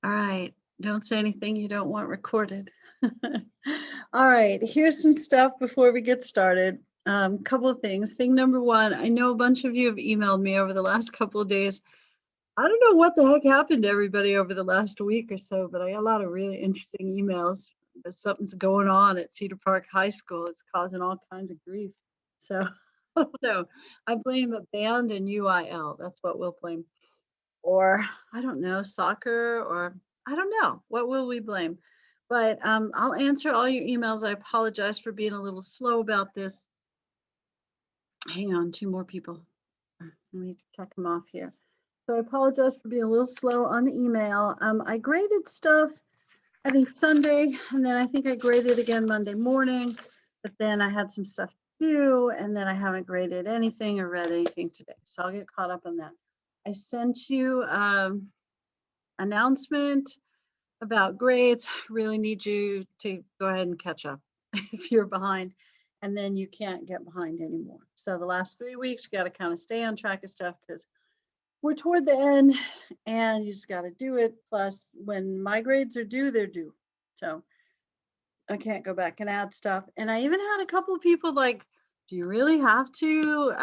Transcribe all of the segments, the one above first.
All right. Don't say anything you don't want recorded. All right. Here's some stuff before we get started. Couple of things. Thing number one, I know a bunch of you have emailed me over the last couple of days. I don't know what the heck happened to everybody over the last week or so, but I got a lot of really interesting emails. There's something's going on at Cedar Park High School. It's causing all kinds of grief. So, I don't know. I blame a band and UIL. That's what we'll blame. Or I don't know, soccer, or I don't know. What will we blame? But I'll answer all your emails. I apologize for being a little slow about this. Hang on, two more people. Let me check them off here. So I apologize for being a little slow on the email. I graded stuff, I think Sunday, and then I think I graded again Monday morning, but then I had some stuff to do, and then I haven't graded anything or read anything today. So I'll get caught up on that. I sent you announcement about grades. Really need you to go ahead and catch up if you're behind, and then you can't get behind anymore. So the last 3 weeks, you got to kind of stay on track of stuff because we're toward the end and you just got to do it. Plus, when my grades are due, they're due. So I can't go back and add stuff. And I even had a couple of people like, do you really have to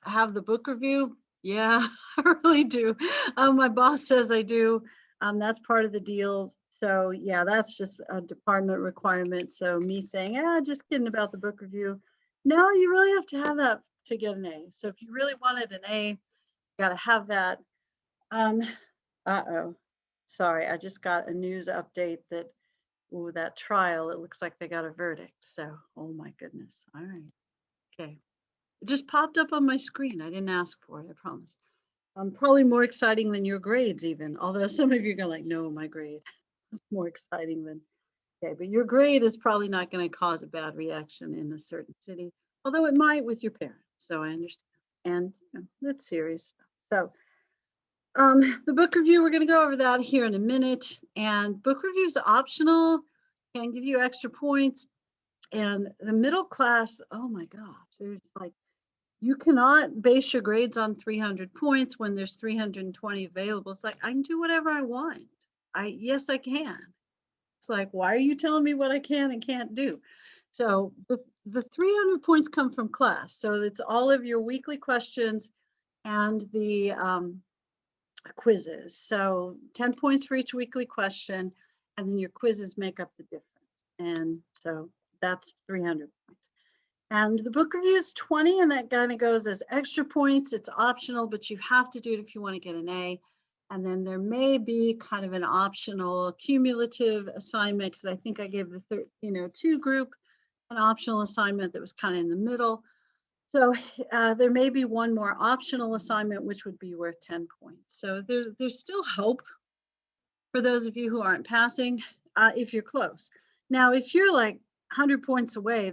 have the book review? Yeah, I really do. My boss says I do. That's part of the deal. So yeah, that's just a department requirement. So me saying, just kidding about the book review. No, you really have to have that to get an A. So if you really wanted an A, you got to have that. Uh-oh, sorry, I just got a news update that, that trial, it looks like they got a verdict. So, oh my goodness. All right. Okay. It just popped up on my screen. I didn't ask for it, I promise. Probably more exciting than your grades even, although some of you are like, no, my grade is more exciting than, okay, but your grade is probably not going to cause a bad reaction in a certain city, although it might with your parents. So I understand. And that's serious stuff. So the book review, we're going to go over that here in a minute. And book review is optional, can give you extra points. And the middle class, oh my gosh, there's like, you cannot base your grades on 300 points when there's 320 available. It's like, I can do whatever I want. Yes, I can. It's like, why are you telling me what I can and can't do? So the 300 points come from class. So it's all of your weekly questions and the quizzes. So 10 points for each weekly question, and then your quizzes make up the difference. And so that's 300 points. And the book review is 20, and that kind of goes as extra points. It's optional, but you have to do it if you want to get an A. And then there may be kind of an optional cumulative assignment, because I think I gave the 2 group an optional assignment that was kind of in the middle. So there may be one more optional assignment, which would be worth 10 points. So there's still hope for those of you who aren't passing, if you're close. Now, if you're like 100 points away,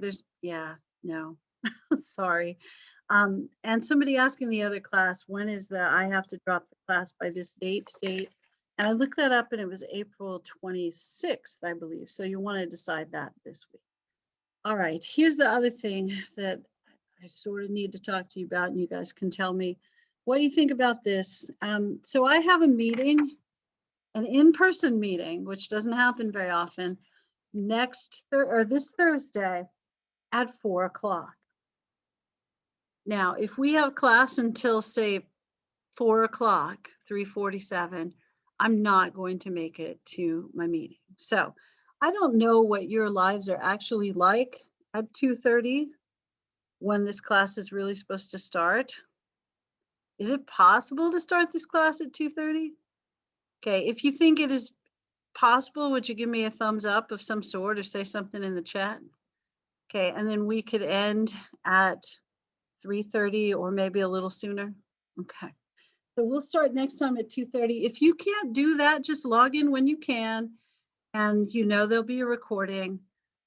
no, sorry. And somebody asking the other class, when is I have to drop the class by this date? And I looked that up and it was April 26th, I believe. So you want to decide that this week. All right, here's the other thing that I sort of need to talk to you about, and you guys can tell me what you think about this. So I have a meeting, an in-person meeting, which doesn't happen very often, this Thursday at 4 o'clock. Now, if we have class until say 4 o'clock, 3:47, I'm not going to make it to my meeting. So I don't know what your lives are actually like at 2:30 when this class is really supposed to start. Is it possible to start this class at 2:30? Okay, if you think it is possible, would you give me a thumbs up of some sort or say something in the chat? Okay, and then we could end at 3:30 or maybe a little sooner. Okay, so we'll start next time at 2:30. If you can't do that, just log in when you can, and there'll be a recording.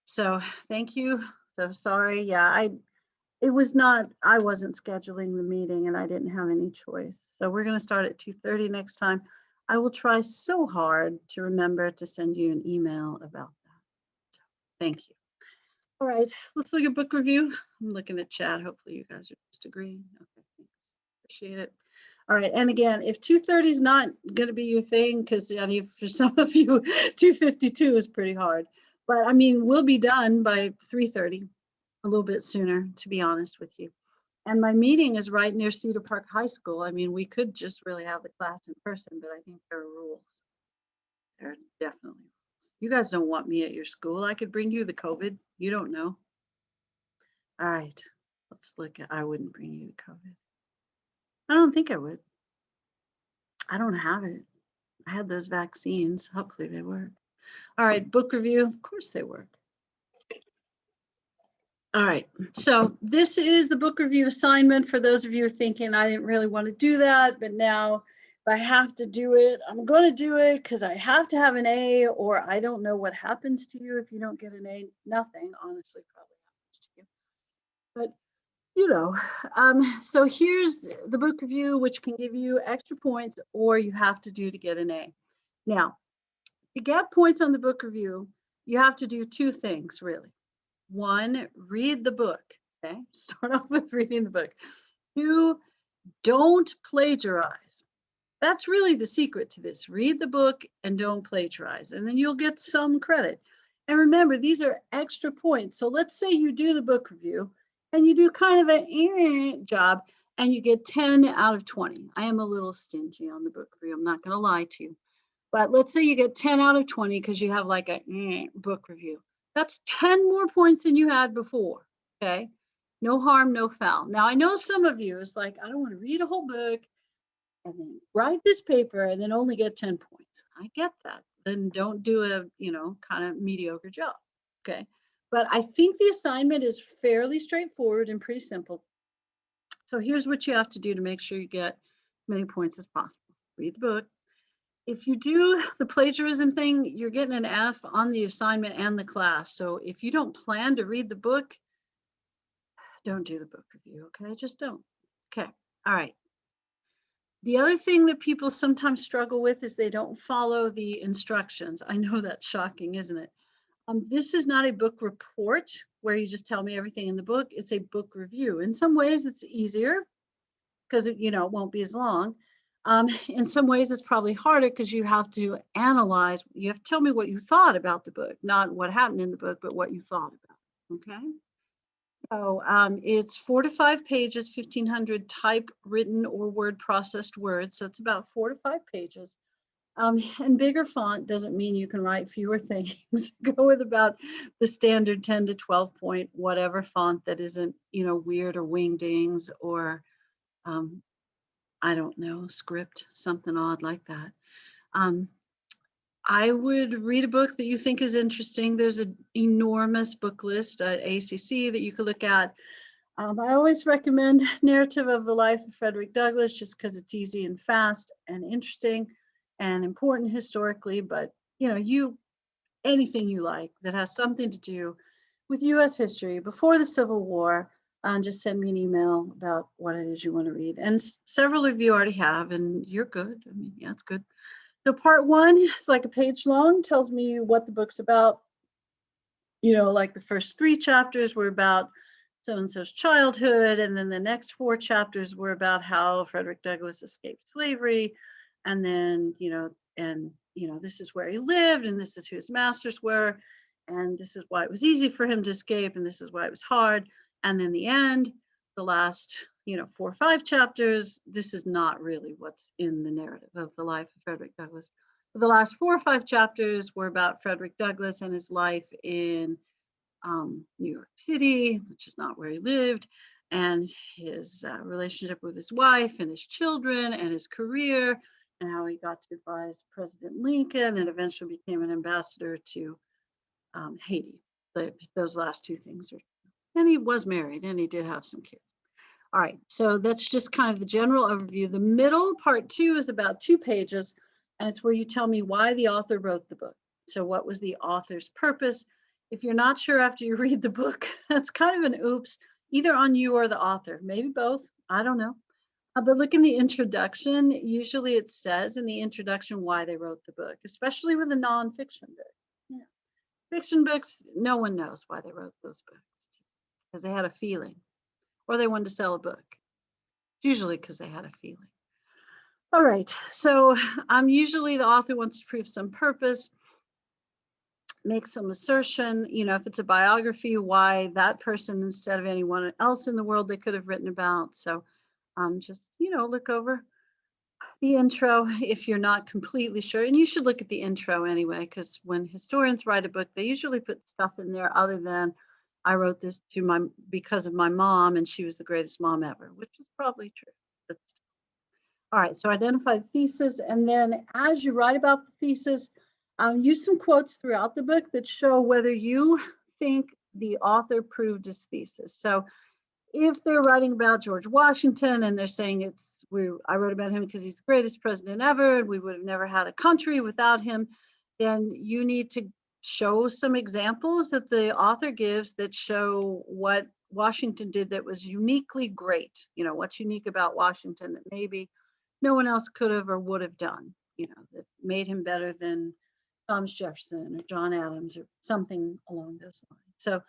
So thank you. So sorry. Yeah, I wasn't scheduling the meeting and I didn't have any choice. So we're going to start at 2:30 next time. I will try so hard to remember to send you an email about that. So, thank you. All right, let's look at book review. I'm looking at chat. Hopefully you guys are just agreeing. Okay, thanks. Appreciate it. All right, and again, if 2:30 is not going to be your thing, because I mean, for some of you, 2:52 is pretty hard. But I mean, we'll be done by 3:30, a little bit sooner, to be honest with you. And my meeting is right near Cedar Park High School. I mean, we could just really have the class in person, but I think there are rules. There are definitely rules. You guys don't want me at your school. I could bring you the COVID. You don't know. All right, let's look at, I wouldn't bring you the COVID. I don't think I would. I don't have it. I had those vaccines. Hopefully they work. All right, book review. Of course they work. All right, so this is the book review assignment for those of you thinking I didn't really want to do that, but now if I have to do it, I'm going to do it because I have to have an A, or I don't know what happens to you if you don't get an A. Nothing, honestly, probably happens to you. But you know, so here's the book review, which can give you extra points, or you have to do to get an A. Now, to get points on the book review, you have to do two things, really. One, read the book, okay? Start off with reading the book. Two, don't plagiarize. That's really the secret to this. Read the book and don't plagiarize, and then you'll get some credit. And remember, these are extra points. So let's say you do the book review and you do kind of a job and you get 10 out of 20. I am a little stingy on the book review. I'm not going to lie to you. But let's say you get 10 out of 20 because you have like a book review. That's 10 more points than you had before, okay? No harm, no foul. Now, I know some of you is like, I don't want to read a whole book and then write this paper and then only get 10 points. I get that. Then don't do a, kind of mediocre job, okay? But I think the assignment is fairly straightforward and pretty simple. So here's what you have to do to make sure you get as many points as possible. Read the book. If you do the plagiarism thing, you're getting an F on the assignment and the class. So if you don't plan to read the book, don't do the book review, okay? Just don't. Okay, all right. The other thing that people sometimes struggle with is they don't follow the instructions. I know that's shocking, isn't it? This is not a book report where you just tell me everything in the book. It's a book review. In some ways, it's easier because it won't be as long. In some ways, it's probably harder because you have to analyze. You have to tell me what you thought about the book, not what happened in the book, but what you thought about it, okay? So it's 4 to 5 pages, 1,500 typewritten or word processed words. So it's about 4 to 5 pages. And bigger font doesn't mean you can write fewer things. Go with about the standard 10 to 12 point, whatever font that isn't, weird or wingdings or I don't know, script, something odd like that. I would read a book that you think is interesting. There's an enormous book list at ACC that you could look at. I always recommend Narrative of the Life of Frederick Douglass just because it's easy and fast and interesting and important historically, but anything you like that has something to do with US history before the Civil War, just send me an email about what it is you want to read. And several of you already have, and you're good. I mean, yeah, it's good. So part 1 is like a page long, tells me what the book's about. Like the first 3 chapters were about so-and-so's childhood, and then the next 4 chapters were about how Frederick Douglass escaped slavery, and then, this is where he lived, and this is who his masters were, and this is why it was easy for him to escape, and this is why it was hard. And then the end, the last, 4 or 5 chapters, this is not really what's in the narrative of the life of Frederick Douglass. The last 4 or 5 chapters were about Frederick Douglass and his life in New York City, which is not where he lived, and his relationship with his wife and his children and his career, and how he got to advise President Lincoln and eventually became an ambassador to Haiti. Those last 2 things and he was married and he did have some kids. All right, so that's just kind of the general overview. The middle, part 2, is about 2 pages, and it's where you tell me why the author wrote the book. So what was the author's purpose? If you're not sure after you read the book, that's kind of an oops, either on you or the author, maybe both, I don't know. But look in the introduction, usually it says in the introduction why they wrote the book, especially with a nonfiction book. Yeah. Fiction books, no one knows why they wrote those books because they had a feeling or they wanted to sell a book, usually because they had a feeling. All right, so usually the author wants to prove some purpose, make some assertion, if it's a biography, why that person instead of anyone else in the world they could have written about. So just, look over the intro if you're not completely sure. And you should look at the intro anyway, because when historians write a book, they usually put stuff in there other than I wrote this because of my mom and she was the greatest mom ever, which is probably true. But all right, so identify the thesis, and then as you write about the thesis, use some quotes throughout the book that show whether you think the author proved his thesis. So if they're writing about George Washington and they're saying I wrote about him because he's the greatest president ever, and we would have never had a country without him, then you need to show some examples that the author gives that show what Washington did that was uniquely great. What's unique about Washington that maybe no one else could have or would have done, that made him better than Thomas Jefferson or John Adams or something along those lines. So,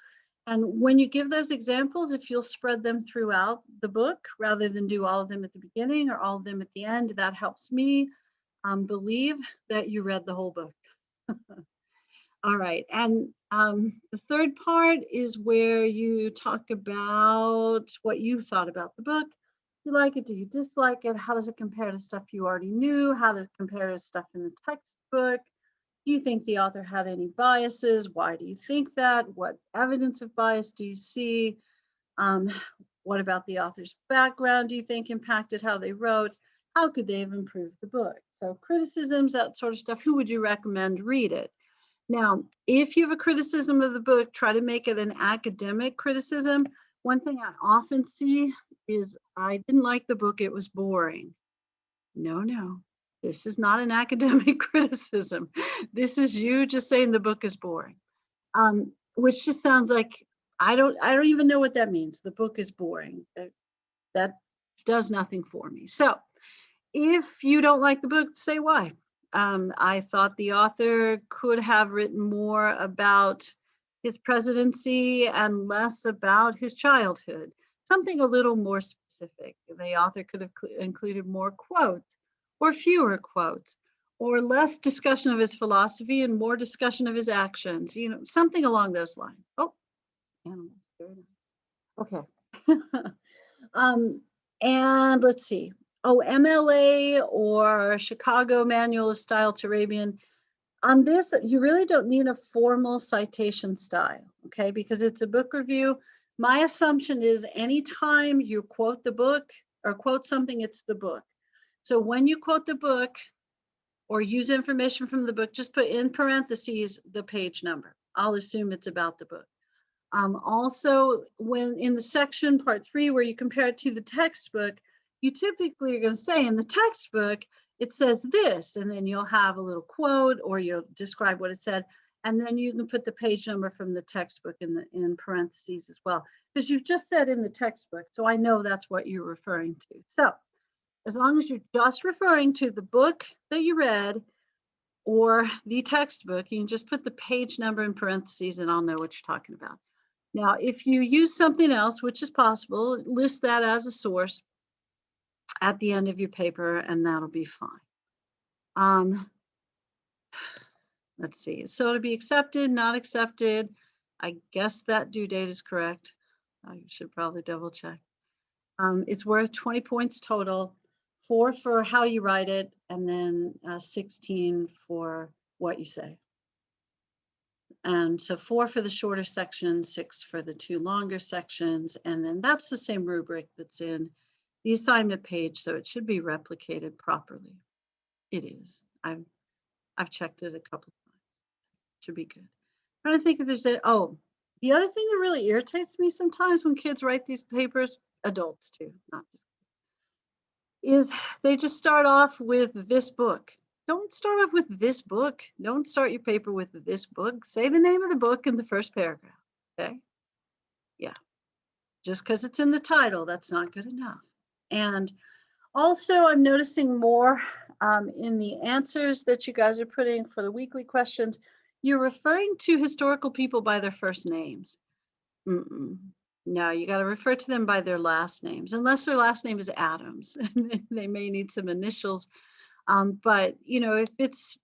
and when you give those examples, if you'll spread them throughout the book rather than do all of them at the beginning or all of them at the end, that helps me believe that you read the whole book. All right, and the third part is where you talk about what you thought about the book. Do you like it? Do you dislike it? How does it compare to stuff you already knew? How does it compare to stuff in the textbook? Do you think the author had any biases? Why do you think that? What evidence of bias do you see? What about the author's background do you think impacted how they wrote? How could they have improved the book? So criticisms, that sort of stuff. Who would you recommend read it? Now, if you have a criticism of the book, try to make it an academic criticism. One thing I often see is I didn't like the book, it was boring. No, this is not an academic criticism. This is you just saying the book is boring, which just sounds like I don't even know what that means. The book is boring. That does nothing for me. So if you don't like the book, say why. I thought the author could have written more about his presidency and less about his childhood, something a little more specific. The author could have included more quotes or fewer quotes, or less discussion of his philosophy and more discussion of his actions, something along those lines. Oh, animals, very nice. Okay. And let's see. Oh, MLA or Chicago Manual of Style to Arabian. On this, you really don't need a formal citation style, okay? Because it's a book review. My assumption is anytime you quote the book or quote something, it's the book. So when you quote the book or use information from the book, just put in parentheses the page number. I'll assume it's about the book. Also, when in the section part 3 where you compare it to the textbook, you typically are going to say in the textbook, it says this, and then you'll have a little quote or you'll describe what it said. And then you can put the page number from the textbook in parentheses as well, because you've just said in the textbook. So I know that's what you're referring to. So as long as you're just referring to the book that you read or the textbook, you can just put the page number in parentheses and I'll know what you're talking about. Now, if you use something else, which is possible, list that as a source at the end of your paper, and that'll be fine. Let's see. So to be accepted, not accepted, I guess that due date is correct. I should probably double check. It's worth 20 points total, 4 for how you write it, and then 16 for what you say. And so 4 for the shorter section, 6 for the 2 longer sections, and then that's the same rubric that's in the assignment page, so it should be replicated properly. It is. I've checked it a couple of times. Should be good. I'm trying to think if there's the other thing that really irritates me sometimes when kids write these papers, adults too, not just kids, is they just start off with this book. Don't start off with this book. Don't start your paper with this book. Say the name of the book in the first paragraph, okay? Yeah, just because it's in the title, that's not good enough. And also, I'm noticing more in the answers that you guys are putting for the weekly questions, you're referring to historical people by their first names. No, you got to refer to them by their last names, unless their last name is Adams. They may need some initials. But, if it's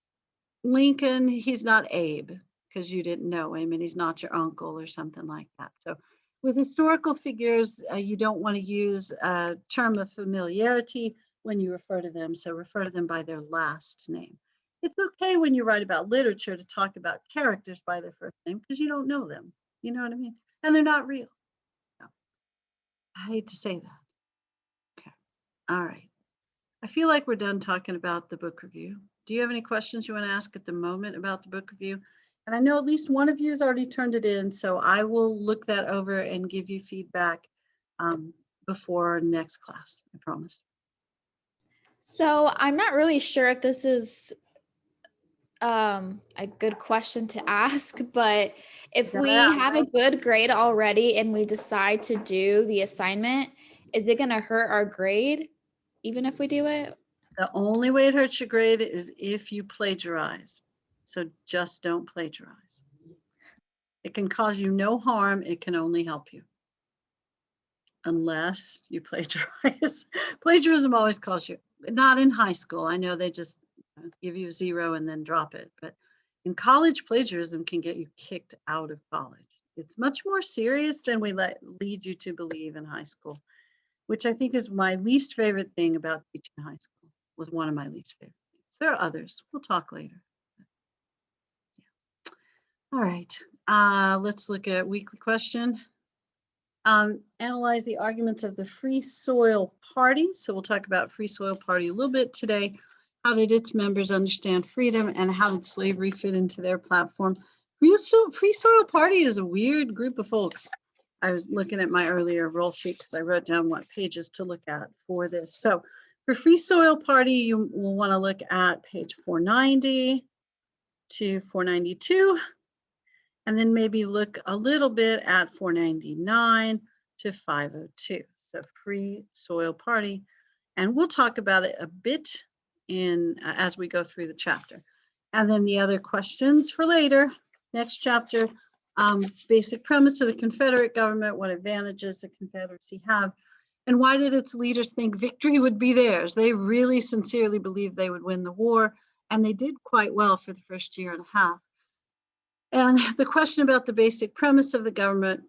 Lincoln, he's not Abe because you didn't know him and he's not your uncle or something like that. So with historical figures, you don't want to use a term of familiarity when you refer to them. So refer to them by their last name. It's okay when you write about literature to talk about characters by their first name because you don't know them. You know what I mean? And they're not real. No. I hate to say that. Okay. All right. I feel like we're done talking about the book review. Do you have any questions you want to ask at the moment about the book review? And I know at least one of you has already turned it in, so I will look that over and give you feedback before next class, I promise. So I'm not really sure if this is a good question to ask, but if we have a good grade already and we decide to do the assignment, is it going to hurt our grade even if we do it? The only way it hurts your grade is if you plagiarize. So just don't plagiarize. It can cause you no harm. It can only help you. Unless you plagiarize. Plagiarism always costs you, not in high school. I know they just give you a 0 and then drop it. But in college, plagiarism can get you kicked out of college. It's much more serious than we lead you to believe in high school, which I think is my least favorite thing about teaching high school, was one of my least favorite things. There are others. We'll talk later. Yeah. All right. Let's look at weekly question. Analyze the arguments of the Free Soil Party. So we'll talk about Free Soil Party a little bit today. How did its members understand freedom and how did slavery fit into their platform? Free Soil Party is a weird group of folks. I was looking at my earlier roll sheet because I wrote down what pages to look at for this. So for Free Soil Party, you will want to look at page 490 to 492. And then maybe look a little bit at 499 to 502. So Free Soil Party. And we'll talk about it a bit as we go through the chapter. And then the other questions for later, next chapter, basic premise of the Confederate government, what advantages the Confederacy have, and why did its leaders think victory would be theirs? They really sincerely believed they would win the war, and they did quite well for the first year and a half. And the question about the basic premise of the government,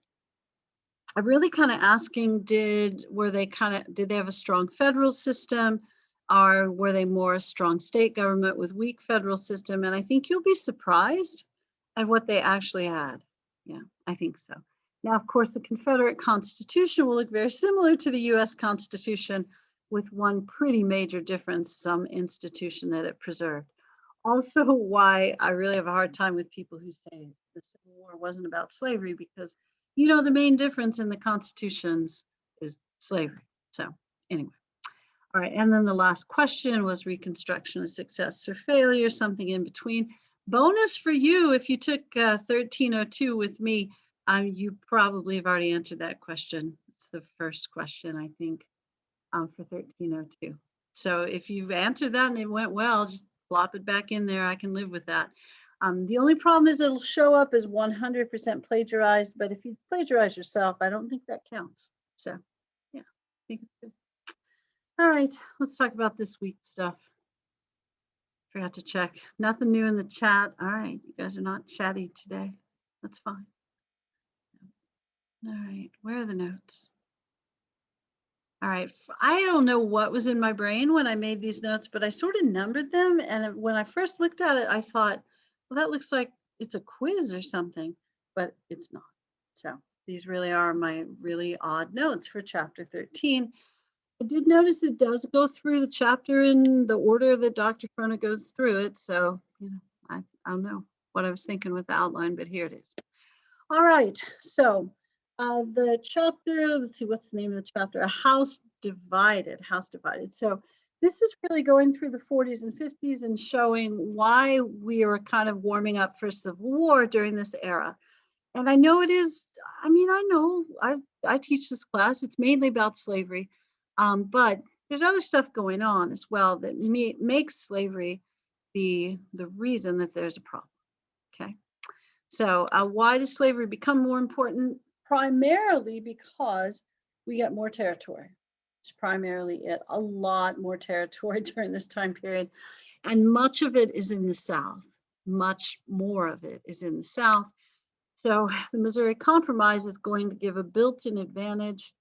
I'm really kind of asking, did they have a strong federal system, or were they more a strong state government with weak federal system? And I think you'll be surprised at what they actually had. Yeah, I think so. Now, of course, the Confederate Constitution will look very similar to the US Constitution, with one pretty major difference, some institution that it preserved. Also, why I really have a hard time with people who say the Civil War wasn't about slavery, because the main difference in the constitutions is slavery. So anyway, all right. And then the last question was Reconstruction a success or failure, something in between. Bonus for you, if you took 1302 with me, you probably have already answered that question. It's the first question, I think, for 1302. So if you've answered that and it went well, just plop it back in there. I can live with that. The only problem is it'll show up as 100% plagiarized, but if you plagiarize yourself, I don't think that counts. So yeah, I think it's good. All right, let's talk about this week's stuff. Forgot to check. Nothing new in the chat. All right, you guys are not chatty today. That's fine. All right, where are the notes? All right, I don't know what was in my brain when I made these notes, but I sort of numbered them. And when I first looked at it, I thought, well, that looks like it's a quiz or something, but it's not. So these really are my really odd notes for chapter 13. I did notice it does go through the chapter in the order that Dr. Frona goes through it. So, I don't know what I was thinking with the outline, but here it is. All right, so the chapter, let's see, what's the name of the chapter? A House Divided. So this is really going through the 40s and 50s and showing why we are kind of warming up for Civil War during this era. And I know it is, I know I teach this class, it's mainly about slavery, but there's other stuff going on as well that makes slavery the reason that there's a problem, okay? So why does slavery become more important? primarily because we get more territory. It's primarily it, a lot more territory during this time period. And much of it is in the South. Much more of it is in the South. So the Missouri Compromise is going to give a built-in advantage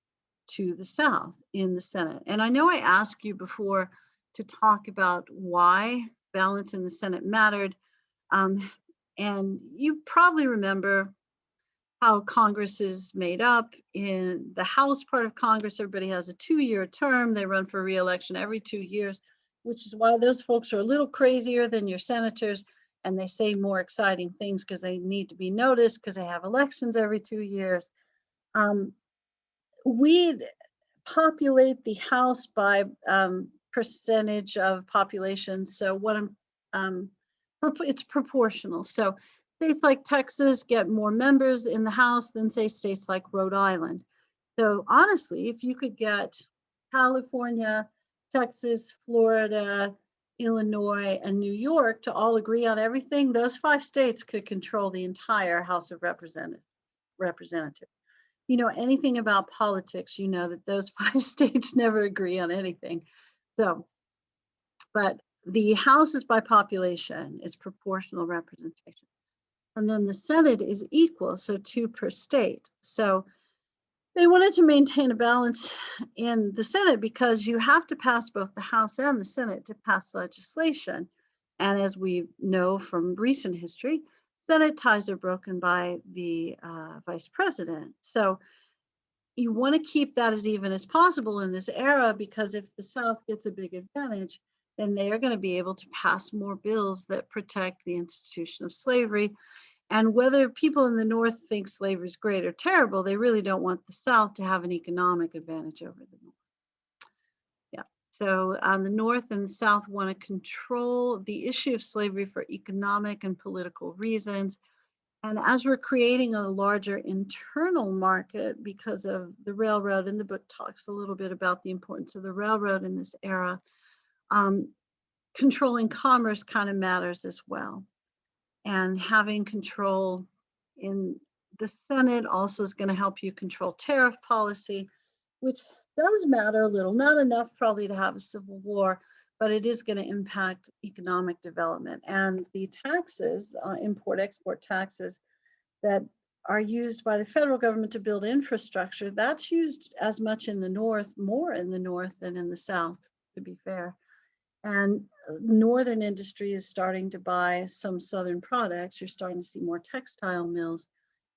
to the South in the Senate. And I know I asked you before to talk about why balance in the Senate mattered. And you probably remember how Congress is made up. In the House part of Congress, everybody has a 2-year term. They run for re-election every 2 years, which is why those folks are a little crazier than your senators, and they say more exciting things because they need to be noticed because they have elections every 2 years. We populate the House by percentage of population. So what it's proportional. So states like Texas get more members in the House than say states like Rhode Island. So honestly, if you could get California, Texas, Florida, Illinois, and New York to all agree on everything, those 5 states could control the entire House of Representatives. You know anything about politics, you know that those 5 states never agree on anything. So, but the House is by population, it's proportional representation. And then the Senate is equal, so 2 per state. So they wanted to maintain a balance in the Senate because you have to pass both the House and the Senate to pass legislation. And as we know from recent history, Senate ties are broken by the vice president. So you want to keep that as even as possible in this era, because if the South gets a big advantage, then they are going to be able to pass more bills that protect the institution of slavery. And whether people in the North think slavery is great or terrible, they really don't want the South to have an economic advantage over the North. Yeah. So the North and the South want to control the issue of slavery for economic and political reasons. And as we're creating a larger internal market because of the railroad, and the book talks a little bit about the importance of the railroad in this era, controlling commerce kind of matters as well. And having control in the Senate also is going to help you control tariff policy, which does matter a little, not enough probably to have a civil war, but it is going to impact economic development. And the taxes, import-export taxes that are used by the federal government to build infrastructure, that's used as much in the North, more in the North than in the South, to be fair. And Northern industry is starting to buy some Southern products. You're starting to see more textile mills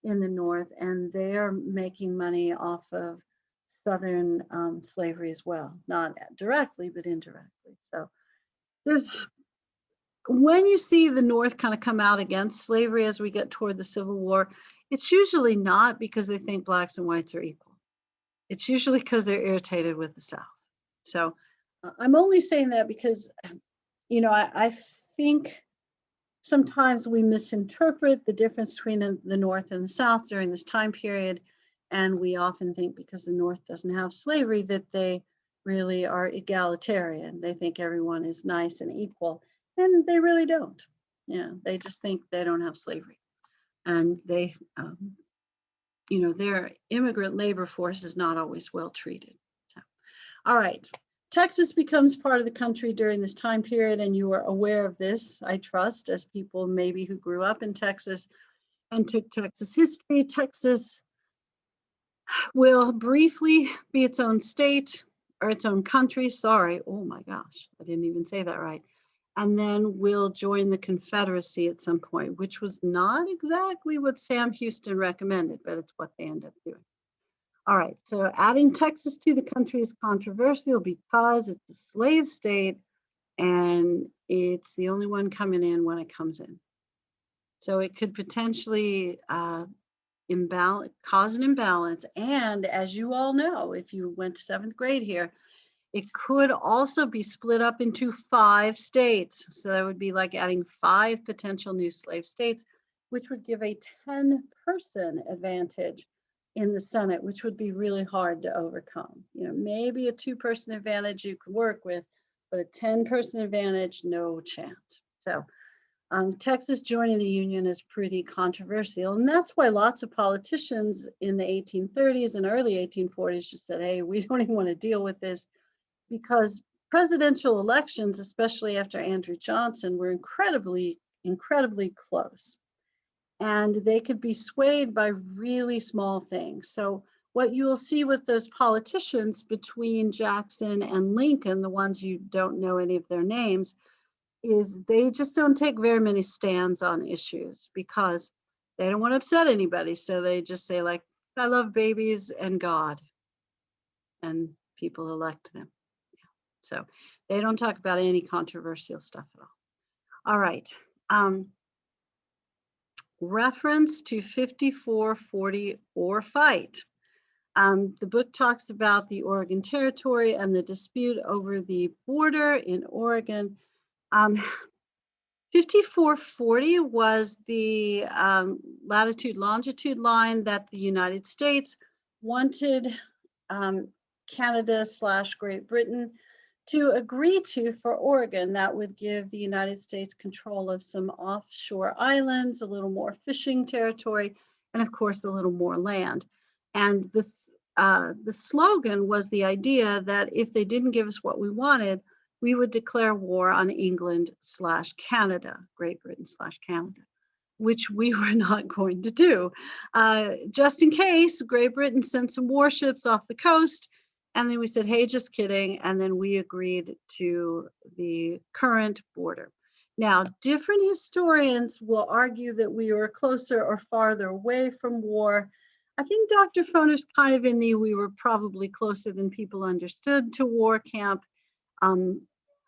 in the North, and they are making money off of Southern slavery as well, not directly, but indirectly. So when you see the North kind of come out against slavery as we get toward the Civil War, it's usually not because they think blacks and whites are equal. It's usually because they're irritated with the South. So I'm only saying that because, you know, I think sometimes we misinterpret the difference between the North and the South during this time period. And we often think because the North doesn't have slavery that they really are egalitarian. They think everyone is nice and equal, and they really don't. Yeah, they just think they don't have slavery. And they, you know, their immigrant labor force is not always well treated. So, all right. Texas becomes part of the country during this time period, and you are aware of this, I trust, as people maybe who grew up in Texas and took Texas history. Texas will briefly be its own state, or its own country, sorry, oh my gosh, I didn't even say that right, and then will join the Confederacy at some point, which was not exactly what Sam Houston recommended, but it's what they end up doing. All right, so adding Texas to the country is controversial because it's a slave state and it's the only one coming in when it comes in. So it could potentially cause an imbalance. And as you all know, if you went to 7th grade here, it could also be split up into 5 states. So that would be like adding 5 potential new slave states, which would give a 10-person advantage in the Senate, which would be really hard to overcome. You know, maybe a 2-person advantage you could work with, but a 10-person advantage, no chance. So Texas joining the Union is pretty controversial, and that's why lots of politicians in the 1830s and early 1840s just said, hey, we don't even want to deal with this, because presidential elections, especially after Andrew Johnson, were incredibly, incredibly close. And they could be swayed by really small things. So what you will see with those politicians between Jackson and Lincoln, the ones you don't know any of their names, is they just don't take very many stands on issues because they don't want to upset anybody. So they just say, like, I love babies and God, and people elect them. So they don't talk about any controversial stuff at all. All right. Reference to 5440 or fight. The book talks about the Oregon Territory and the dispute over the border in Oregon. 5440 was the latitude longitude line that the United States wanted Canada/Great Britain to agree to for Oregon. That would give the United States control of some offshore islands, a little more fishing territory, and of course, a little more land. And the slogan was the idea that if they didn't give us what we wanted, we would declare war on England/Canada, Great Britain/Canada, which we were not going to do. Just in case, Great Britain sent some warships off the coast, and then we said, hey, just kidding. And then we agreed to the current border. Now, different historians will argue that we were closer or farther away from war. I think Dr. Foner's kind of in the we were probably closer than people understood to war camp.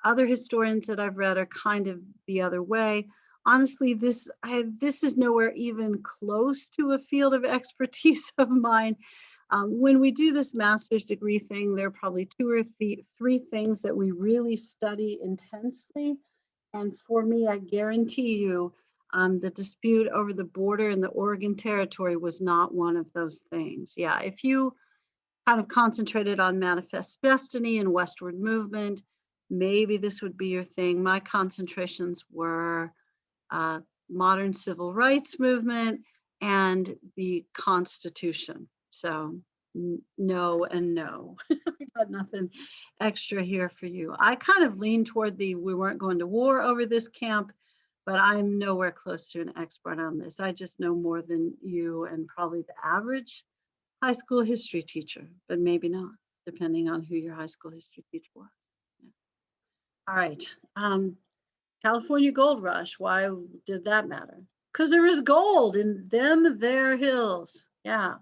Other historians that I've read are kind of the other way. Honestly, this is nowhere even close to a field of expertise of mine. When we do this master's degree thing, there are probably two or three things that we really study intensely. And for me, I guarantee you, the dispute over the border in the Oregon Territory was not one of those things. Yeah, if you kind of concentrated on manifest destiny and westward movement, maybe this would be your thing. My concentrations were modern civil rights movement and the Constitution. So no and no. I got nothing extra here for you. I kind of lean toward we weren't going to war over this camp, but I'm nowhere close to an expert on this. I just know more than you and probably the average high school history teacher, but maybe not, depending on who your high school history teacher was. Yeah. All right. California Gold Rush. Why did that matter? Because there was gold in their hills. Yeah.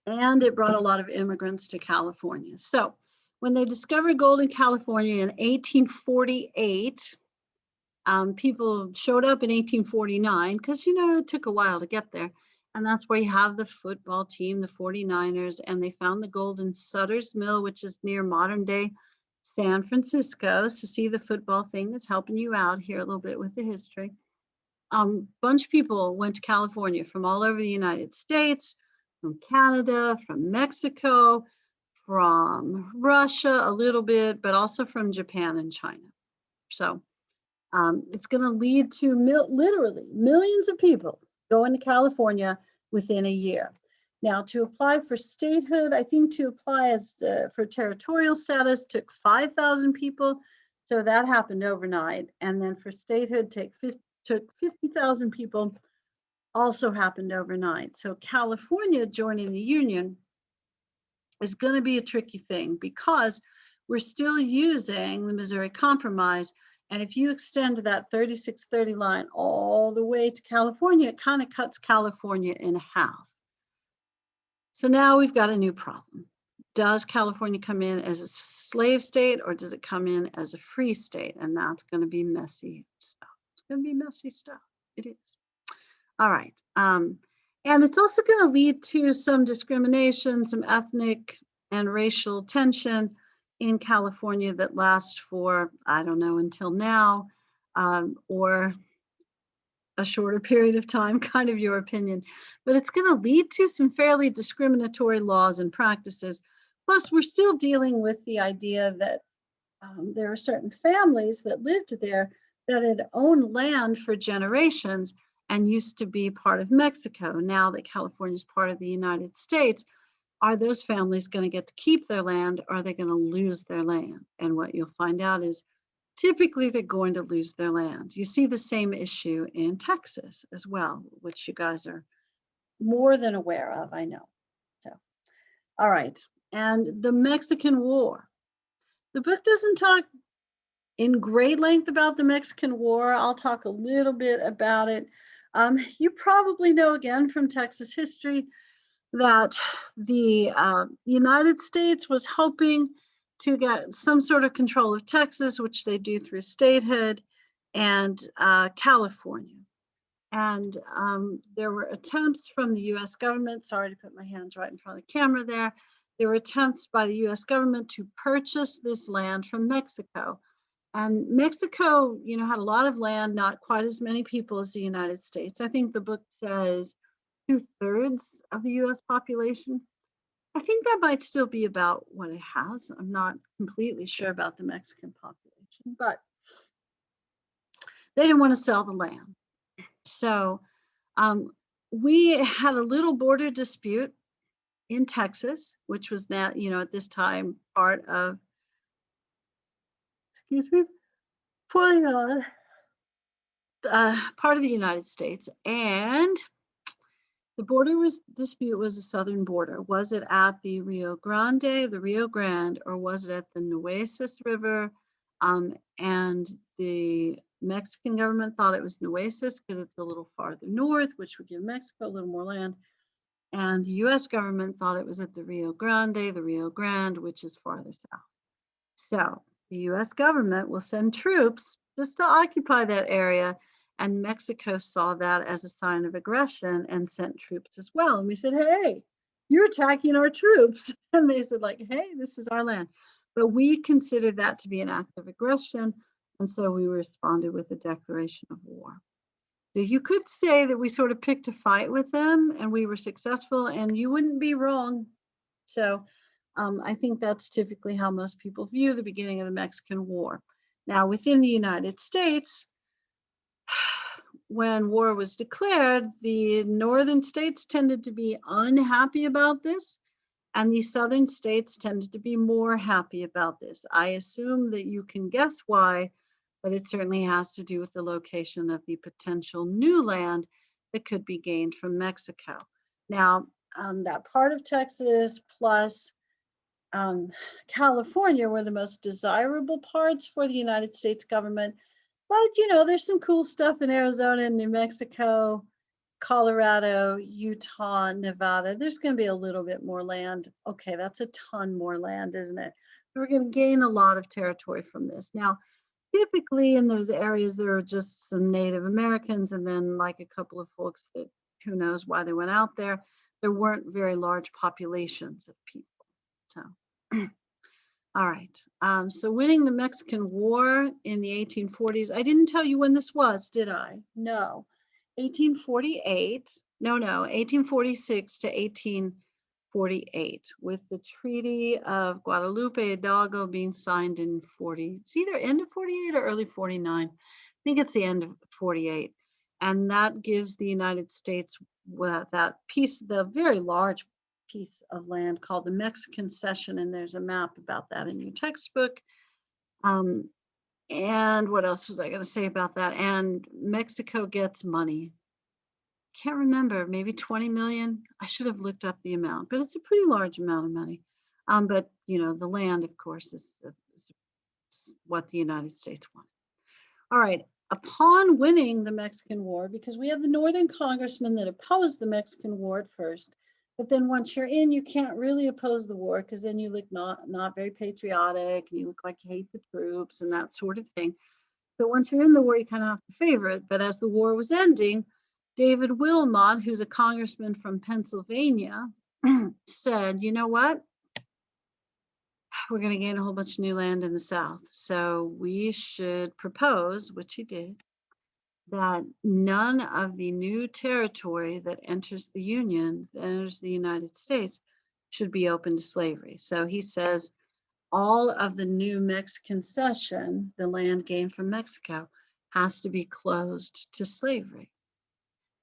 And it brought a lot of immigrants to California. So when they discovered gold in California in 1848, people showed up in 1849 because, it took a while to get there. And that's where you have the football team, the 49ers, and they found the gold in Sutter's Mill, which is near modern day San Francisco. So see, the football thing is helping you out here a little bit with the history. Bunch of people went to California from all over the United States, from Canada, from Mexico, from Russia a little bit, but also from Japan and China. So it's going to lead to literally millions of people going to California within a year. Now, to apply for statehood, I think to apply for territorial status took 5,000 people. So that happened overnight. And then for statehood took 50,000 people, also happened overnight. So California joining the Union is going to be a tricky thing because we're still using the Missouri Compromise. And if you extend that 3630 line all the way to California, it kind of cuts California in half. So now we've got a new problem. Does California come in as a slave state or does it come in as a free state? And that's going to be messy stuff. It's going to be messy stuff. It is. All right. And it's also going to lead to some discrimination, some ethnic and racial tension in California that lasts for, I don't know, until now, or a shorter period of time, kind of your opinion. But it's going to lead to some fairly discriminatory laws and practices. Plus, we're still dealing with the idea that there are certain families that lived there that had owned land for generations and used to be part of Mexico. Now that California is part of the United States, are those families going to get to keep their land, or are they going to lose their land? And what you'll find out is typically they're going to lose their land. You see the same issue in Texas as well, which you guys are more than aware of, I know. So, all right. And the Mexican War. The book doesn't talk in great length about the Mexican War. I'll talk a little bit about it. You probably know, again, from Texas history, that the United States was hoping to get some sort of control of Texas, which they do through statehood, and California. And there were attempts from the US government, sorry to put my hands right in front of the camera there. There were attempts by the US government to purchase this land from Mexico. And Mexico, had a lot of land, not quite as many people as the United States. I think the book says 2/3 of the US population. I think that might still be about what it has. I'm not completely sure about the Mexican population, but they didn't want to sell the land. So we had a little border dispute in Texas, which was now, at this time part of, pulling on, part of the United States. And the border dispute was a southern border. Was it at the Rio Grande, or was it at the Nueces River? And the Mexican government thought it was Nueces because it's a little farther north, which would give Mexico a little more land. And the US government thought it was at the Rio Grande, which is farther south. So the US government will send troops just to occupy that area. And Mexico saw that as a sign of aggression and sent troops as well. And we said, hey, you're attacking our troops. And they said, hey, this is our land. But we considered that to be an act of aggression. And so we responded with a declaration of war. So you could say that we sort of picked a fight with them and we were successful, and you wouldn't be wrong. So I think that's typically how most people view the beginning of the Mexican War. Now, within the United States, when war was declared, the northern states tended to be unhappy about this, and the southern states tended to be more happy about this. I assume that you can guess why, but it certainly has to do with the location of the potential new land that could be gained from Mexico. Now, that part of Texas plus California were the most desirable parts for the United States government. But, there's some cool stuff in Arizona and New Mexico, Colorado, Utah, Nevada. There's going to be a little bit more land. Okay, that's a ton more land, isn't it? We're going to gain a lot of territory from this. Now, typically in those areas, there are just some Native Americans and then like a couple of folks that who knows why they went out there. There weren't very large populations of people. So, all right. So winning the Mexican War in the 1840s. I didn't tell you when this was, did I? No. 1848. No, 1846 to 1848, with the Treaty of Guadalupe Hidalgo being signed in 40. It's either end of 48 or early 49. I think it's the end of 48. And that gives the United States that piece, the very large piece of land called the Mexican Cession, and there's a map about that in your textbook. And what else was I going to say about that? And Mexico gets money. Can't remember, maybe 20 million. I should have looked up the amount, but it's a pretty large amount of money. But the land, of course, is what the United States wanted. All right. Upon winning the Mexican War, because we had the Northern congressmen that opposed the Mexican War at first, but then once you're in, you can't really oppose the war because then you look not very patriotic and you look like you hate the troops and that sort of thing. So once you're in the war, you kind of have to favor it. But as the war was ending, David Wilmot, who's a congressman from Pennsylvania, said, you know what? We're going to gain a whole bunch of new land in the South. So we should propose, which he did, that none of the new territory that enters the Union, that enters the United States, should be open to slavery. So he says all of the new Mexican cession, the land gained from Mexico, has to be closed to slavery.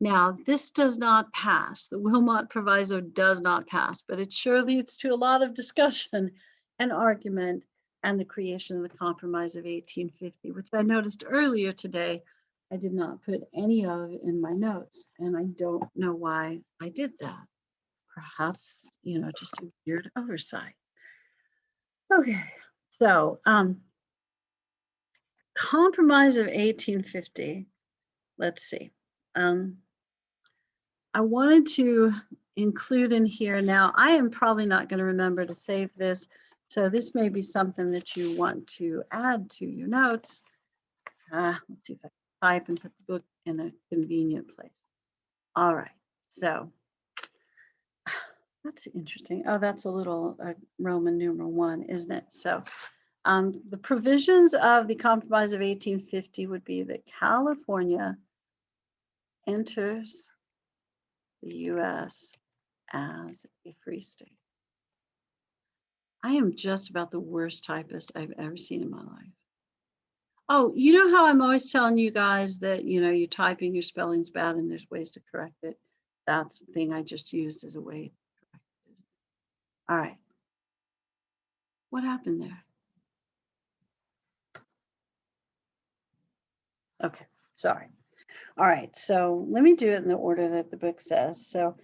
Now, this does not pass. The Wilmot Proviso does not pass, but it sure leads to a lot of discussion and argument and the creation of the Compromise of 1850, which I noticed earlier today. I did not put any of in my notes, and I don't know why I did that. Perhaps, just a weird oversight. Okay, so Compromise of 1850. Let's see. I wanted to include in here now, I am probably not going to remember to save this, so this may be something that you want to add to your notes. Let's see if I can type and put the book in a convenient place. All right, so that's interesting. Oh, that's a little Roman numeral 1, isn't it? So the provisions of the Compromise of 1850 would be that California enters the U.S. as a free state. I am just about the worst typist I've ever seen in my life. Oh, you know how I'm always telling you guys that, you're typing, your spelling's bad and there's ways to correct it? That's the thing I just used as a way to correct it. All right. What happened there? Okay, sorry. All right, so let me do it in the order that the book says. So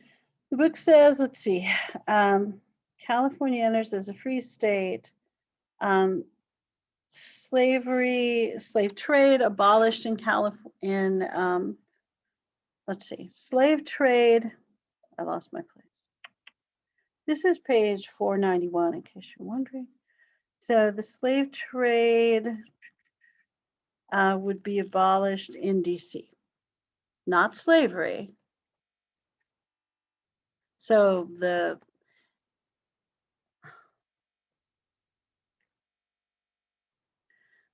the book says, let's see, California enters as a free state. Slave trade abolished in California. Let's see, slave trade. I lost my place. This is page 491, in case you're wondering. So the slave trade would be abolished in DC, not slavery. So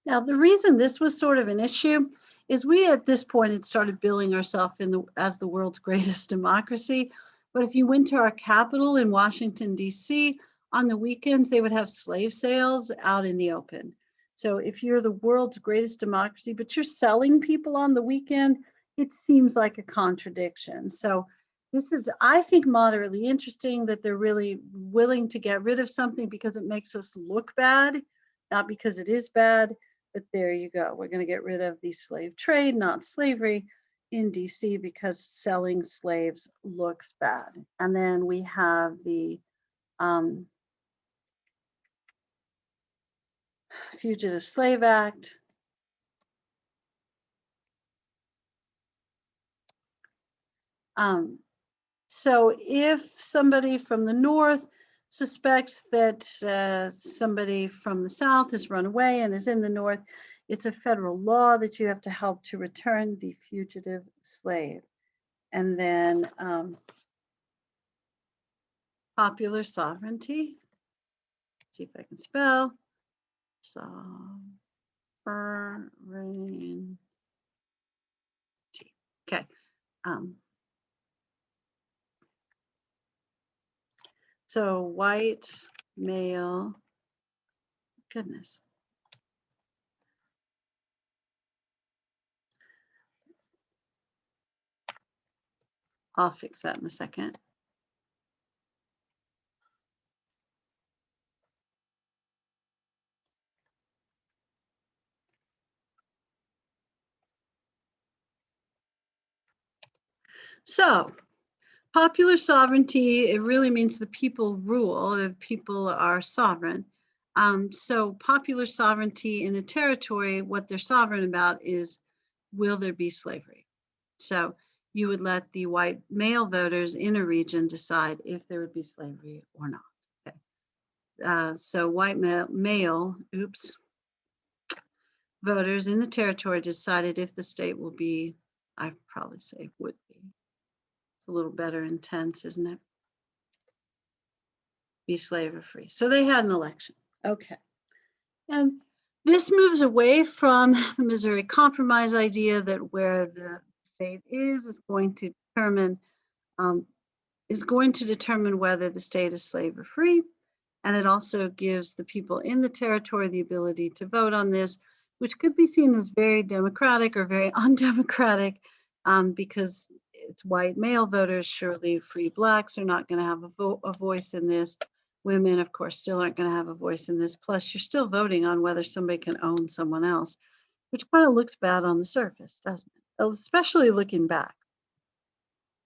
now the reason this was sort of an issue is we at this point had started billing ourselves as the world's greatest democracy. But if you went to our capital in Washington, D.C., on the weekends, they would have slave sales out in the open. So if you're the world's greatest democracy, but you're selling people on the weekend, it seems like a contradiction. So this is, I think, moderately interesting that they're really willing to get rid of something because it makes us look bad, not because it is bad. But there you go. We're going to get rid of the slave trade, not slavery, in DC because selling slaves looks bad. And then we have the Fugitive Slave Act. So if somebody from the North suspects that somebody from the South has run away and is in the North, it's a federal law that you have to help to return the fugitive slave. And then popular sovereignty. Let's see if I can spell. Sovereignty. Okay. So white male, goodness. I'll fix that in a second. So popular sovereignty, it really means the people rule, the people are sovereign. So popular sovereignty in a territory, what they're sovereign about is, will there be slavery? So you would let the white male voters in a region decide if there would be slavery or not. Okay. So white male, voters in the territory decided if the state will be, I'd probably say would be. It's a little better intense, isn't it? Be slave or free. So they had an election. Okay. And this moves away from the Missouri Compromise idea that where the state is going to determine whether the state is slave or free. And it also gives the people in the territory the ability to vote on this, which could be seen as very democratic or very undemocratic, because it's white male voters. Surely free blacks are not going to have a voice in this. Women, of course, still aren't going to have a voice in this. Plus, you're still voting on whether somebody can own someone else, which kind of looks bad on the surface, doesn't it? Especially looking back.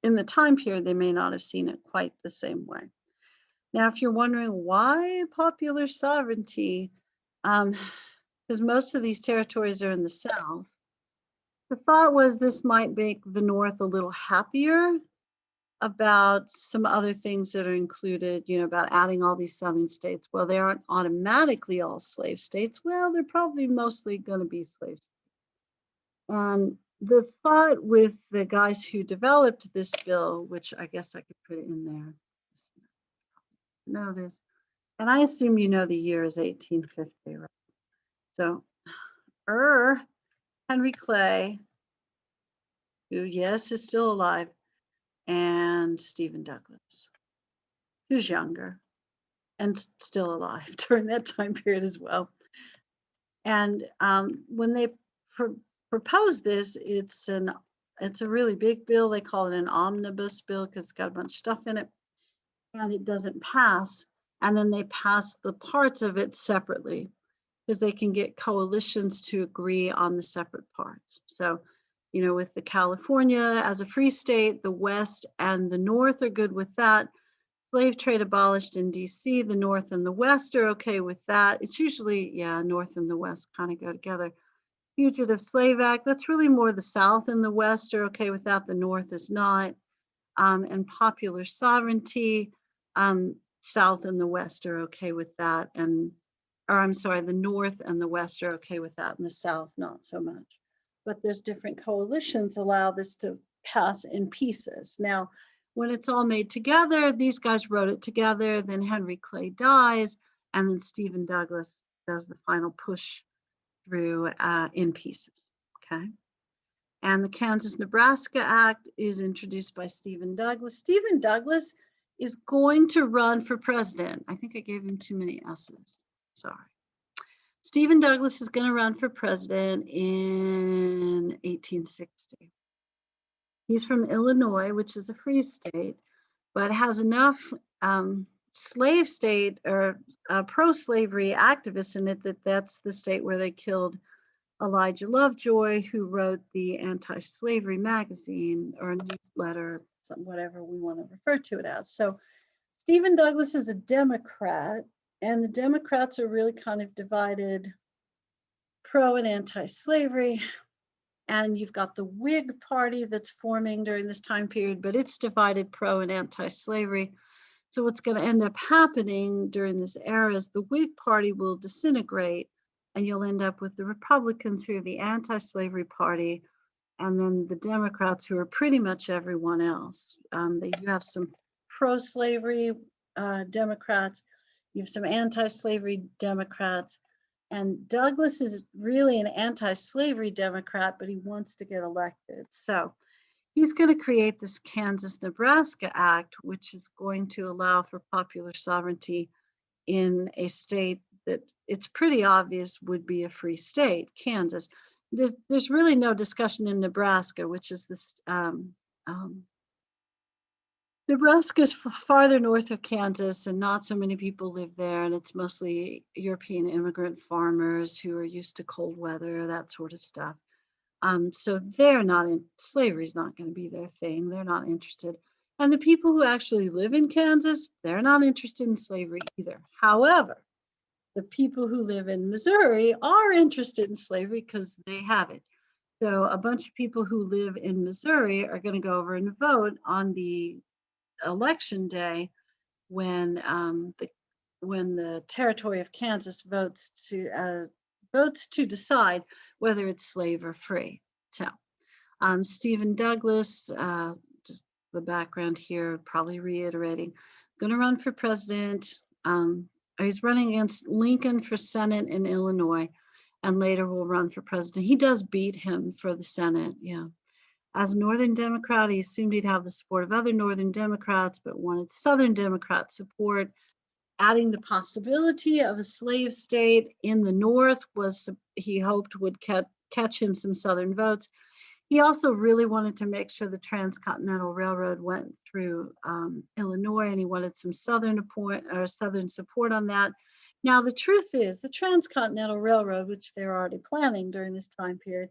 In the time period, they may not have seen it quite the same way. Now, if you're wondering why popular sovereignty, because most of these territories are in the South, the thought was this might make the North a little happier about some other things that are included, about adding all these Southern states. Well, they aren't automatically all slave states. Well, they're probably mostly going to be slave states. And the thought with the guys who developed this bill, which I guess I could put it in there. Know this. And I assume you know the year is 1850, right? So, Henry Clay, who, yes, is still alive, and Stephen Douglas, who's younger and still alive during that time period as well. And when they proposed this, it's a really big bill. They call it an omnibus bill because it's got a bunch of stuff in it, and it doesn't pass. And then they pass the parts of it separately because they can get coalitions to agree on the separate parts. So, with the California as a free state, the West and the North are good with that. Slave trade abolished in DC, the North and the West are okay with that. It's usually, North and the West kind of go together. Fugitive Slave Act, that's really more the South and the West are okay with that. The North is not. And popular sovereignty, South and the West are okay with that. The North and the West are okay with that, and the South not so much. But there's different coalitions allow this to pass in pieces. Now, when it's all made together, these guys wrote it together, then Henry Clay dies, and then Stephen Douglas does the final push through in pieces, okay? And the Kansas-Nebraska Act is introduced by Stephen Douglas. Stephen Douglas is going to run for president. I think I gave him too many S's, sorry. Stephen Douglas is going to run for president in 1860. He's from Illinois, which is a free state, but has enough slave state or pro-slavery activists in it that's the state where they killed Elijah Lovejoy, who wrote the anti-slavery magazine or newsletter, whatever we want to refer to it as. So Stephen Douglas is a Democrat, and the Democrats are really kind of divided pro and anti-slavery. And you've got the Whig Party that's forming during this time period, but it's divided pro and anti-slavery. So what's going to end up happening during this era is the Whig Party will disintegrate, and you'll end up with the Republicans, who are the anti-slavery party, and then the Democrats, who are pretty much everyone else. You have some pro-slavery Democrats, you have some anti-slavery Democrats, and Douglas is really an anti-slavery Democrat, but he wants to get elected. So he's going to create this Kansas-Nebraska Act, which is going to allow for popular sovereignty in a state that it's pretty obvious would be a free state, Kansas. There's really no discussion in Nebraska, which is this, Nebraska is farther north of Kansas, and not so many people live there, and it's mostly European immigrant farmers who are used to cold weather, that sort of stuff. So they're not in, slavery's not going to be their thing. They're not interested. And the people who actually live in Kansas, they're not interested in slavery either. However, the people who live in Missouri are interested in slavery because they have it. So a bunch of people who live in Missouri are going to go over and vote on the election day when the territory of Kansas votes to decide whether it's slave or free. So Stephen Douglas, just the background here, probably reiterating, going to run for president. He's running against Lincoln for Senate in Illinois, and later will run for president. He does beat him for the Senate, yeah. As a Northern Democrat, he assumed he'd have the support of other Northern Democrats, but wanted Southern Democrat support. adding the possibility of a slave state in the North was, he hoped, would catch him some Southern votes. He also really wanted to make sure the Transcontinental Railroad went through Illinois, and he wanted some Southern support on that. Now, the truth is, the Transcontinental Railroad, which they're already planning during this time period,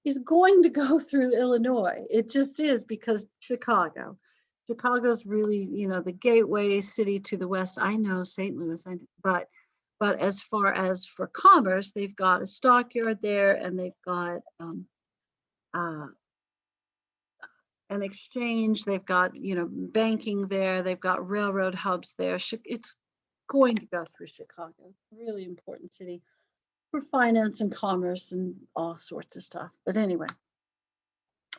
is going to go through Illinois. It just is, because Chicago's really, the gateway city to the West. I know St. Louis, but as far as for commerce, they've got a stockyard there, and they've got an exchange. They've got, banking there. They've got railroad hubs there. It's going to go through Chicago. It's a really important city for finance and commerce and all sorts of stuff. But anyway,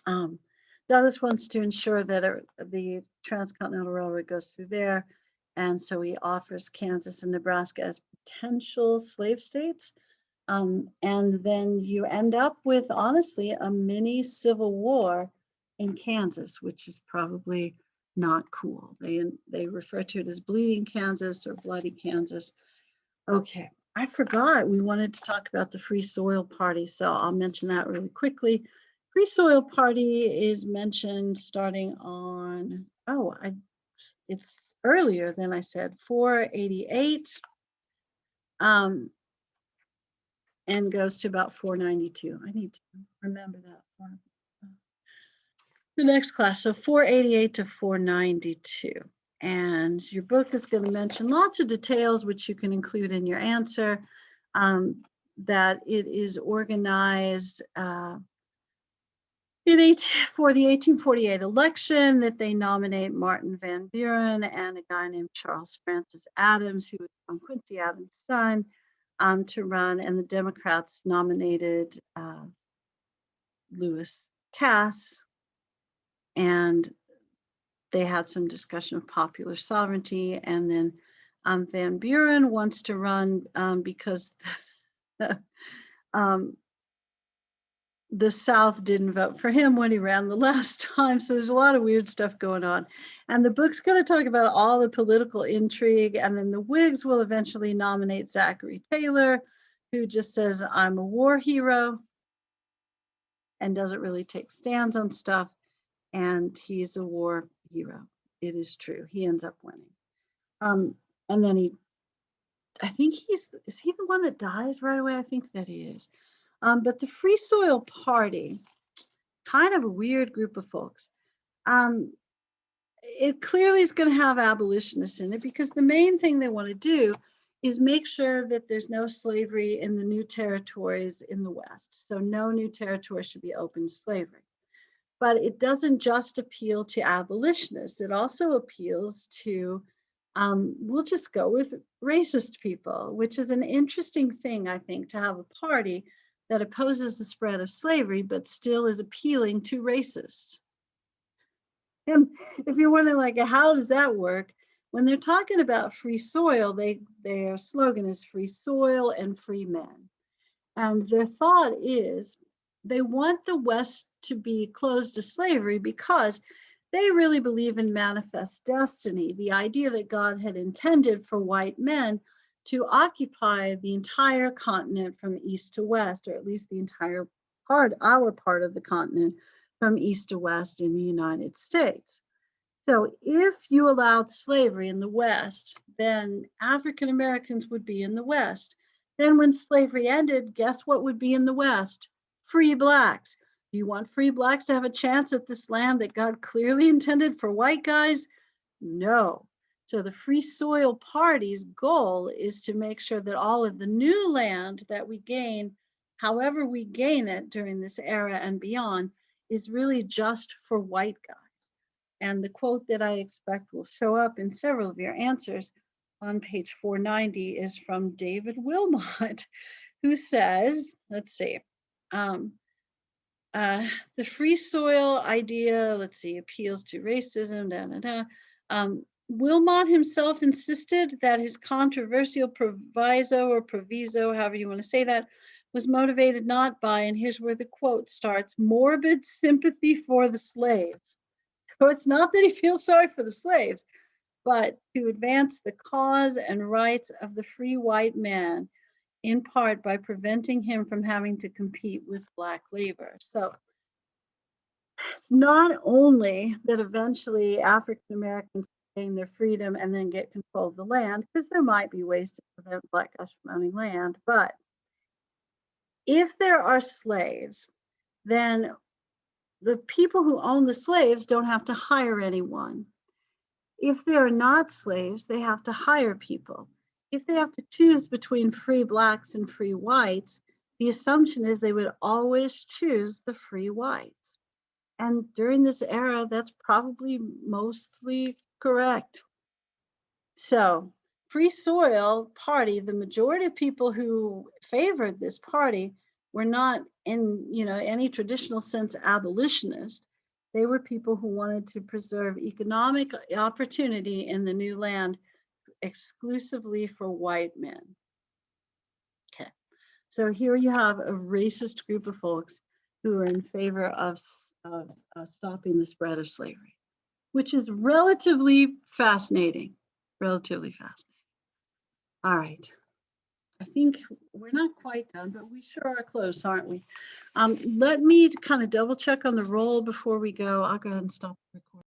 Douglas wants to ensure that the Transcontinental Railroad goes through there. And so he offers Kansas and Nebraska as potential slave states. And then you end up with, honestly, a mini civil war in Kansas, which is probably not cool. They refer to it as Bleeding Kansas or Bloody Kansas. Okay, I forgot we wanted to talk about the Free Soil Party, so I'll mention that really quickly. Free Soil Party is mentioned starting on, it's earlier than I said, 488, and goes to about 492. I need to remember that for the next class. So 488 to 492. And your book is going to mention lots of details, which you can include in your answer, that it is organized for the 1848 election, that they nominate Martin Van Buren and a guy named Charles Francis Adams, who was from Quincy Adams' son, to run, and the Democrats nominated Lewis Cass, and they had some discussion of popular sovereignty. And then Van Buren wants to run because the South didn't vote for him when he ran the last time. So there's a lot of weird stuff going on. And the book's going to talk about all the political intrigue. And then the Whigs will eventually nominate Zachary Taylor, who just says, I'm a war hero, and doesn't really take stands on stuff. And he's a war hero. It is true. He ends up winning. And then I think is he the one that dies right away? I think that he is. But the Free Soil Party, kind of a weird group of folks. It clearly is going to have abolitionists in it, because the main thing they want to do is make sure that there's no slavery in the new territories in the West. So no new territory should be open to slavery. But it doesn't just appeal to abolitionists. It also appeals to, we'll just go with racist people, which is an interesting thing, I think, to have a party that opposes the spread of slavery, but still is appealing to racists. And if you're wondering, like, how does that work? When they're talking about free soil, their slogan is free soil and free men. And their thought is they want the West to be closed to slavery because they really believe in manifest destiny, the idea that God had intended for white men to occupy the entire continent from east to west, or at least the entire our part of the continent from east to west in the United States. So if you allowed slavery in the West, then African Americans would be in the West. Then when slavery ended, guess what would be in the West? Free blacks. Do you want free blacks to have a chance at this land that God clearly intended for white guys? No. So the Free Soil Party's goal is to make sure that all of the new land that we gain, however we gain it during this era and beyond, is really just for white guys. And the quote that I expect will show up in several of your answers on page 490 is from David Wilmot, who says, let's see, the free soil idea, appeals to racism, Wilmot himself insisted that his controversial proviso or proviso, however you want to say that, was motivated not by, and here's where the quote starts, morbid sympathy for the slaves. So it's not that he feels sorry for the slaves, but to advance the cause and rights of the free white man, in part by preventing him from having to compete with black labor. So it's not only that eventually African Americans gain their freedom and then get control of the land, because there might be ways to prevent black guys from owning land, but if there are slaves, then the people who own the slaves don't have to hire anyone. If they're not slaves, they have to hire people. If they have to choose between free blacks and free whites, the assumption is they would always choose the free whites. And during this era, that's probably mostly correct. So, Free Soil Party, the majority of people who favored this party were not in, any traditional sense abolitionist. They were people who wanted to preserve economic opportunity in the new land exclusively for white men. Okay, so here you have a racist group of folks who are in favor of stopping the spread of slavery, which is relatively fascinating. All right. I think we're not quite done, but we sure are close, aren't we? Let me kind of double check on the roll before we go. I'll go ahead and stop the recording.